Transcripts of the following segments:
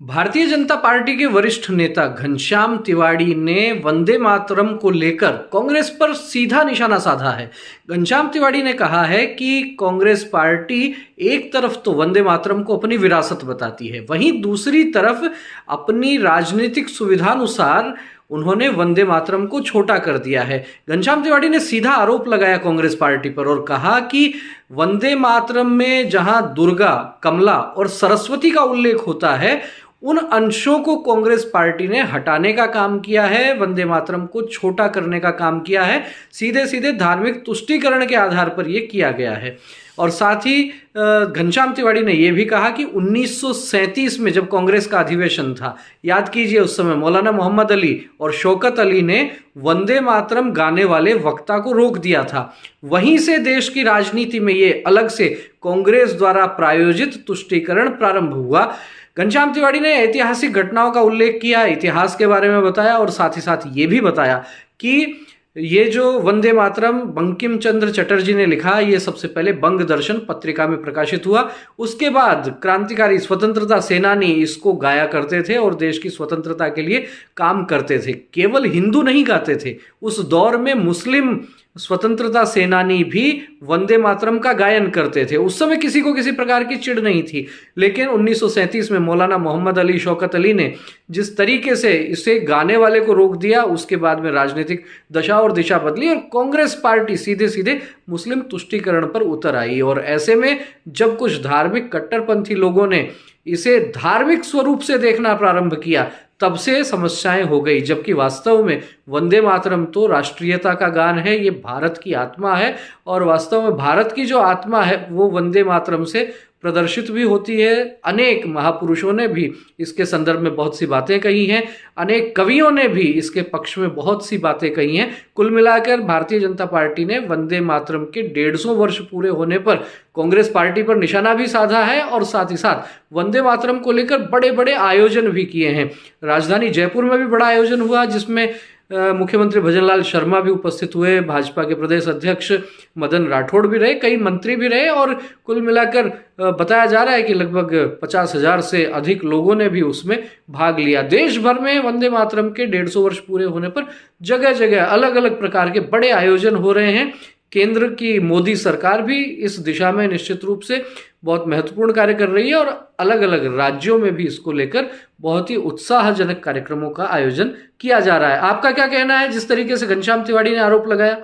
Bharatiya Janata party के वरिष्ठ नेता घनश्याम तिवाड़ी ने वंदे मातरम को लेकर कांग्रेस पर सीधा निशाना साधा है। घनश्याम तिवाड़ी ने कहा है कि कांग्रेस पार्टी एक तरफ तो वंदे मातरम को अपनी विरासत बताती है, वहीं दूसरी तरफ अपनी राजनीतिक सुविधानुसार उन्होंने वंदे मातरम को छोटा कर दिया है। घनश्याम तिवाड़ी ने सीधा आरोप लगाया कांग्रेस पार्टी पर और कहा कि वंदे मातरम में जहां दुर्गा, कमला और सरस्वती का उल्लेख होता है, उन अंशों को कांग्रेस पार्टी ने हटाने का काम किया है, वंदे मातरम को छोटा करने का काम किया है। सीधे सीधे धार्मिक तुष्टीकरण के आधार पर यह किया गया है। और साथ ही घनश्याम तिवाड़ी ने यह भी कहा कि 1937 में जब कांग्रेस का अधिवेशन था, याद कीजिए उस समय मौलाना मोहम्मद अली और शौकत अली ने वंदे मातरम गाने वाले वक्ता को रोक दिया था। वहीं से देश की राजनीति में यह अलग से कांग्रेस द्वारा प्रायोजित तुष्टीकरण प्रारंभ हुआ। घनश्याम तिवाड़ी ने ऐतिहासिक घटनाओं का उल्लेख किया, इतिहास के बारे में बताया और साथ ही साथ ये भी बताया कि ये जो वंदे मातरम बंकिम चंद्र चटर्जी ने लिखा, ये सबसे पहले बंग दर्शन पत्रिका में प्रकाशित हुआ। उसके बाद क्रांतिकारी स्वतंत्रता सेनानी इसको गाया करते थे और देश की स्वतंत्रता के लिए काम करते थे। केवल हिंदू नहीं गाते थे, उस दौर में मुस्लिम स्वतंत्रता सेनानी भी वंदे मातरम का गायन करते थे। उस समय किसी को किसी प्रकार की चिढ़ नहीं थी, लेकिन 1937 में मौलाना मोहम्मद अली, शौकत अली ने जिस तरीके से इसे गाने वाले को रोक दिया, उसके बाद में राजनीतिक दशा और दिशा बदली और कांग्रेस पार्टी सीधे सीधे मुस्लिम तुष्टीकरण पर उतर आई। और ऐसे में जब कुछ धार्मिक कट्टरपंथी लोगों ने इसे धार्मिक स्वरूप से देखना प्रारंभ किया, तब से समस्याएं हो गई। जबकि वास्तव में वंदे मातरम तो राष्ट्रीयता का गान है, ये भारत की आत्मा है और वास्तव में भारत की जो आत्मा है वो वंदे मातरम से प्रदर्शित भी होती है। अनेक महापुरुषों ने भी इसके संदर्भ में बहुत सी बातें कही हैं, अनेक कवियों ने भी इसके पक्ष में बहुत सी बातें कही हैं। कुल मिलाकर भारतीय जनता पार्टी ने वंदे मातरम के 150 वर्ष पूरे होने पर कांग्रेस पार्टी पर निशाना भी साधा है और साथ ही साथ वंदे मातरम को लेकर बड़े बड़े आयोजन भी किए हैं। राजधानी जयपुर में भी बड़ा आयोजन हुआ, जिसमें मुख्यमंत्री भजनलाल शर्मा भी उपस्थित हुए, भाजपा के प्रदेश अध्यक्ष मदन राठौड़ भी रहे, कई मंत्री भी रहे और कुल मिलाकर बताया जा रहा है कि लगभग 50,000 से अधिक लोगों ने भी उसमें भाग लिया। देश भर में वंदे मातरम के 150 वर्ष पूरे होने पर जगह जगह अलग अलग प्रकार के बड़े आयोजन हो रहे हैं। केंद्र की मोदी सरकार भी इस दिशा में निश्चित रूप से बहुत महत्वपूर्ण कार्य कर रही है और अलग अलग राज्यों में भी इसको लेकर बहुत ही उत्साहजनक कार्यक्रमों का आयोजन किया जा रहा है। आपका क्या कहना है? जिस तरीके से घनश्याम तिवाड़ी ने आरोप लगाया,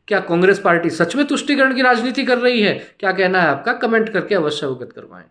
क्या कांग्रेस पार्टी सच में तुष्टीकरण की राजनीति कर रही है? क्या कहना है आपका? कमेंट करके अवश्य अवगत करवाएं।